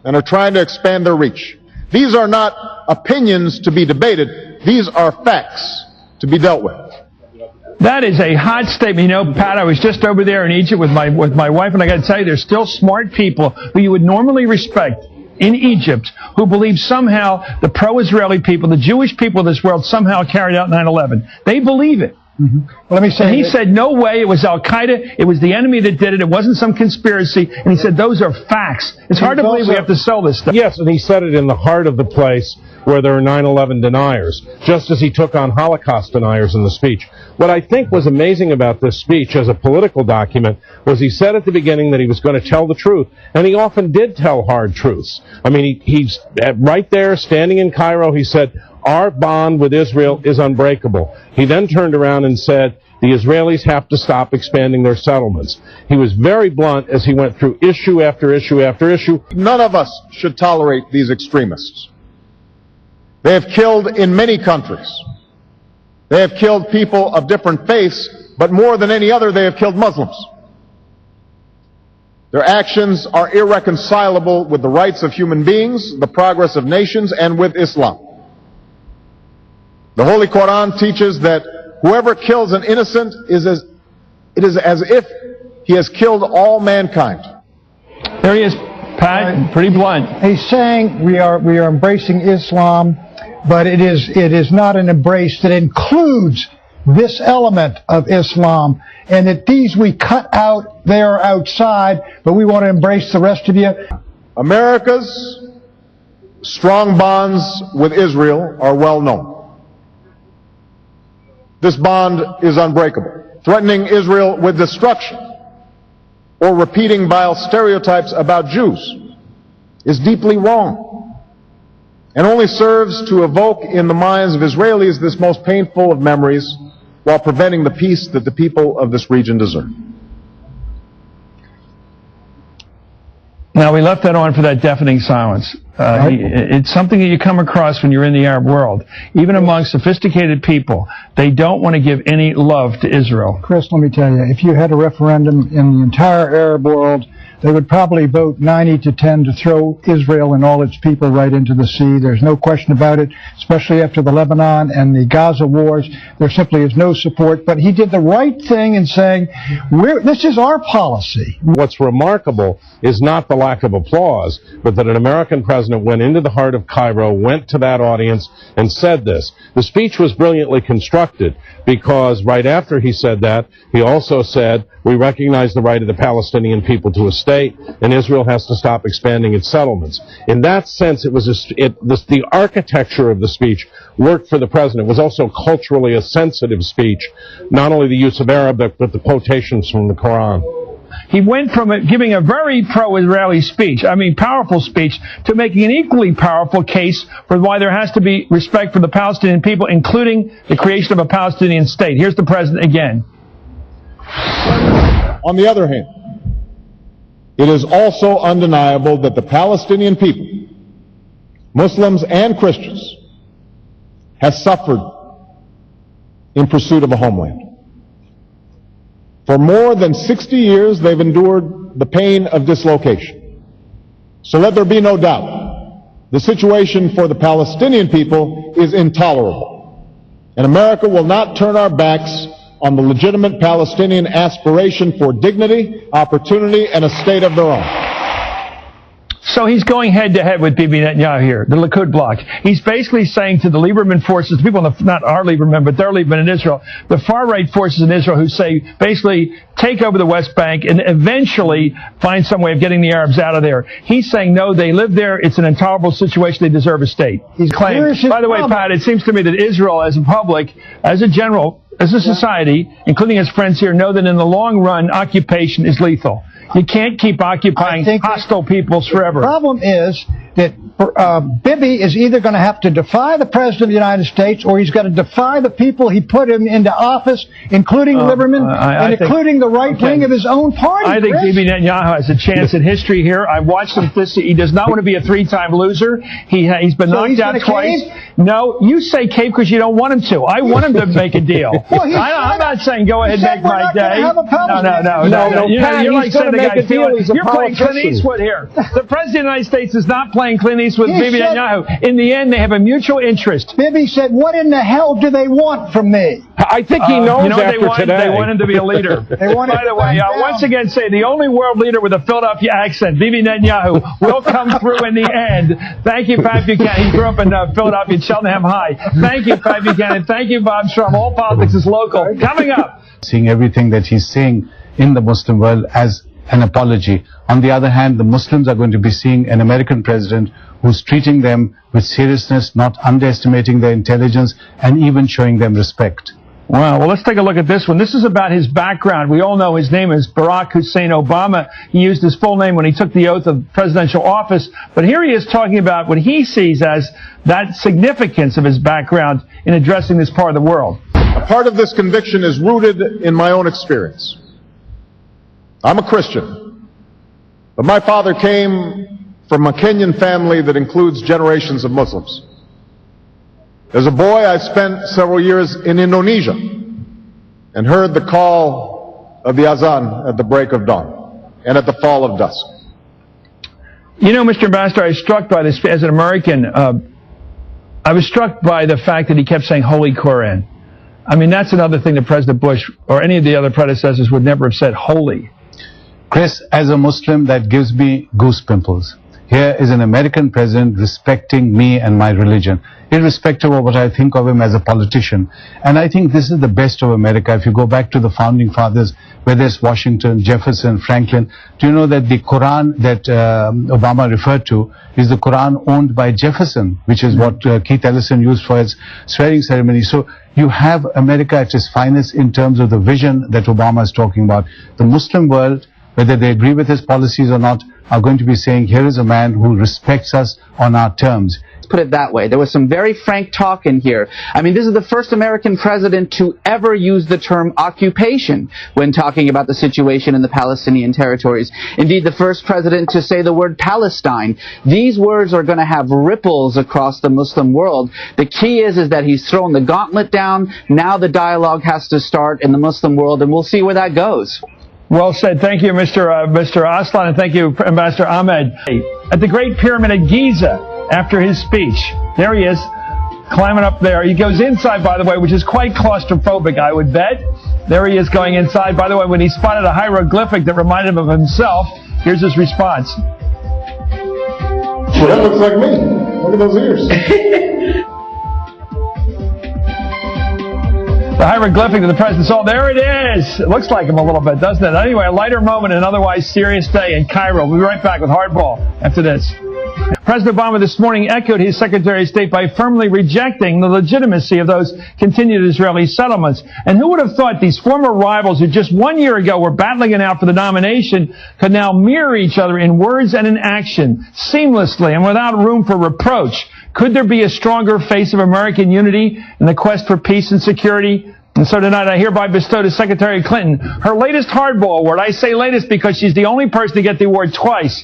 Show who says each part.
Speaker 1: and are trying to expand their reach. These are not opinions to be debated. These are facts to be dealt with.
Speaker 2: That is a hot statement. You know, Pat, I was just over there in Egypt with my wife, and I got to tell you, there's still smart people who you would normally respect in Egypt who believe somehow the pro-Israeli people, the Jewish people of this world, somehow carried out 9/11. They believe it.
Speaker 3: Mm-hmm. Well, let me say,
Speaker 2: and he said, no way, it was Al-Qaeda, it was the enemy that did it, it wasn't some conspiracy, and he said, those are facts. It's hard to believe we have to sell this stuff.
Speaker 4: Yes, and he said it in the heart of the place where there are 9/11 deniers, just as he took on Holocaust deniers in the speech. What I think was amazing about this speech as a political document was he said at the beginning that he was going to tell the truth, and he often did tell hard truths. I mean, he's right there, standing in Cairo, he said, our bond with Israel is unbreakable. He then turned around and said, the Israelis have to stop expanding their settlements. He was very blunt as he went through issue after issue after issue.
Speaker 1: None of us should tolerate these extremists. They have killed in many countries. They have killed people of different faiths, but more than any other, they have killed Muslims. Their actions are irreconcilable with the rights of human beings, the progress of nations, and with Islam. The Holy Quran teaches that whoever kills an innocent it is as if he has killed all mankind.
Speaker 2: There he is, Pat, pretty blunt.
Speaker 3: He's saying we are embracing Islam, but it is not an embrace that includes this element of Islam, and that these we cut out, they are outside, but we want to embrace the rest of you.
Speaker 1: America's strong bonds with Israel are well known. This bond is unbreakable. Threatening Israel with destruction or repeating vile stereotypes about Jews is deeply wrong and only serves to evoke in the minds of Israelis this most painful of memories while preventing the peace that the people of this region deserve.
Speaker 2: Now, we left that on for that deafening silence. It's something that you come across when you're in the Arab world. Even among sophisticated people, they don't want to give any love to Israel.
Speaker 3: Chris, let me tell you, if you had a referendum in the entire Arab world, they would probably vote 90-10 to throw Israel and all its people right into the sea. There's no question about it, especially after the Lebanon and the Gaza wars. There simply is no support. But he did the right thing in saying, this is our policy.
Speaker 4: What's remarkable is not the lack of applause, but that an American president went into the heart of Cairo, went to that audience, and said this. The speech was brilliantly constructed because right after he said that, he also said, we recognize the right of the Palestinian people to a state, and Israel has to stop expanding its settlements. In that sense, it was the architecture of the speech worked for the president. It was also culturally a sensitive speech, not only the use of Arabic, but the quotations from the Quran.
Speaker 2: He went from giving a very pro-Israeli speech, powerful speech, to making an equally powerful case for why there has to be respect for the Palestinian people, including the creation of a Palestinian state. Here's the president again.
Speaker 1: On the other hand, it is also undeniable that the Palestinian people, Muslims and Christians, have suffered in pursuit of a homeland. For more than 60 years, they've endured the pain of dislocation. So let there be no doubt, the situation for the Palestinian people is intolerable. And America will not turn our backs on the legitimate Palestinian aspiration for dignity, opportunity, and a state of their own.
Speaker 2: So he's going head-to-head with Bibi Netanyahu here, the Likud bloc. He's basically saying to the Lieberman forces, the people, not our Lieberman, but their Lieberman in Israel, the far-right forces in Israel who say, basically, take over the West Bank and eventually find some way of getting the Arabs out of there. He's saying, no, they live there. It's an intolerable situation. They deserve a state. He's claiming. By the way, Pat, it seems to me that Israel, as a public, as a general, as a society, including his friends here, know that in the long run, occupation is lethal. You can't keep occupying hostile peoples forever.
Speaker 3: The problem is that Bibi is either going to have to defy the President of the United States, or he's got to defy the people he put him into office, including Lieberman, and including the right wing of his own party.
Speaker 2: I think Bibi Netanyahu has a chance in history here. I watched him this. He does not want to be a three-time loser. He's been knocked out twice. No, you say cave because you don't want him to. I want him to make a deal. I'm not saying go ahead and make my day. No. You're like saying the guy you're playing Clint Eastwood here. The President of the United States is not playing Clint Eastwood with Bibi Netanyahu. In the end, they have a mutual interest.
Speaker 3: Bibi said, "What in the hell do they want from me?"
Speaker 4: I think he knows
Speaker 2: you know
Speaker 4: after
Speaker 2: what
Speaker 4: today.
Speaker 2: They want him to be a leader. By the way, once again say the only world leader with a Philadelphia accent, Bibi Netanyahu, will come through in the end. Thank you, Pat Buchanan. He grew up in Philadelphia, Cheltenham High. Thank you, Pat Buchanan. Thank you, Bob Strum. All politics is local. Coming up.
Speaker 5: Seeing everything that he's saying in the Muslim world as an apology. On the other hand, the Muslims are going to be seeing an American president who's treating them with seriousness, not underestimating their intelligence, and even showing them respect.
Speaker 2: Wow. Well, let's take a look at this one. This is about his background. We all know his name is Barack Hussein Obama. He used his full name when he took the oath of presidential office. But here he is talking about what he sees as that significance of his background in addressing this part of the world.
Speaker 1: A part of this conviction is rooted in my own experience. I'm a Christian, but my father came from a Kenyan family that includes generations of Muslims. As a boy, I spent several years in Indonesia and heard the call of the azan at the break of dawn and at the fall of dusk.
Speaker 2: You know, Mr. Ambassador, I was struck by this as an American. I was struck by the fact that he kept saying Holy Koran. I mean, that's another thing that President Bush or any of the other predecessors would never have said holy.
Speaker 5: Chris, as a Muslim, that gives me goose pimples. Here is an American president respecting me and my religion, irrespective of what I think of him as a politician. And I think this is the best of America. If you go back to the founding fathers, whether it's Washington, Jefferson, Franklin, do you know that the Quran that Obama referred to is the Quran owned by Jefferson, which is what Keith Ellison used for his swearing ceremony. So you have America at its finest in terms of the vision that Obama is talking about. The Muslim world, whether they agree with his policies or not, are going to be saying, here is a man who respects us on our terms.
Speaker 6: Let's put it that way. There was some very frank talk in here. I mean, this is the first American president to ever use the term occupation when talking about the situation in the Palestinian territories. Indeed, the first president to say the word Palestine. These words are going to have ripples across the Muslim world. The key is that he's thrown the gauntlet down. Now the dialogue has to start in the Muslim world, and we'll see where that goes.
Speaker 2: Well said. Thank you, Mr. Aslan, and thank you, Ambassador Ahmed. At the Great Pyramid at Giza, after his speech, there he is, climbing up there. He goes inside, by the way, which is quite claustrophobic, I would bet. There he is going inside. By the way, when he spotted a hieroglyphic that reminded him of himself, here's his response.
Speaker 1: That looks like me. Look at those ears.
Speaker 2: The hieroglyphic that the president saw, there it is. It looks like him a little bit, doesn't it? Anyway, a lighter moment in an otherwise serious day in Cairo. We'll be right back with Hardball after this. President Obama this morning echoed his Secretary of State by firmly rejecting the legitimacy of those continued Israeli settlements. And who would have thought these former rivals who just 1 year ago were battling it out for the nomination could now mirror each other in words and in action, seamlessly and without room for reproach? Could there be a stronger face of American unity in the quest for peace and security? And so tonight I hereby bestow to Secretary Clinton her latest Hardball Award. I say latest because she's the only person to get the award twice.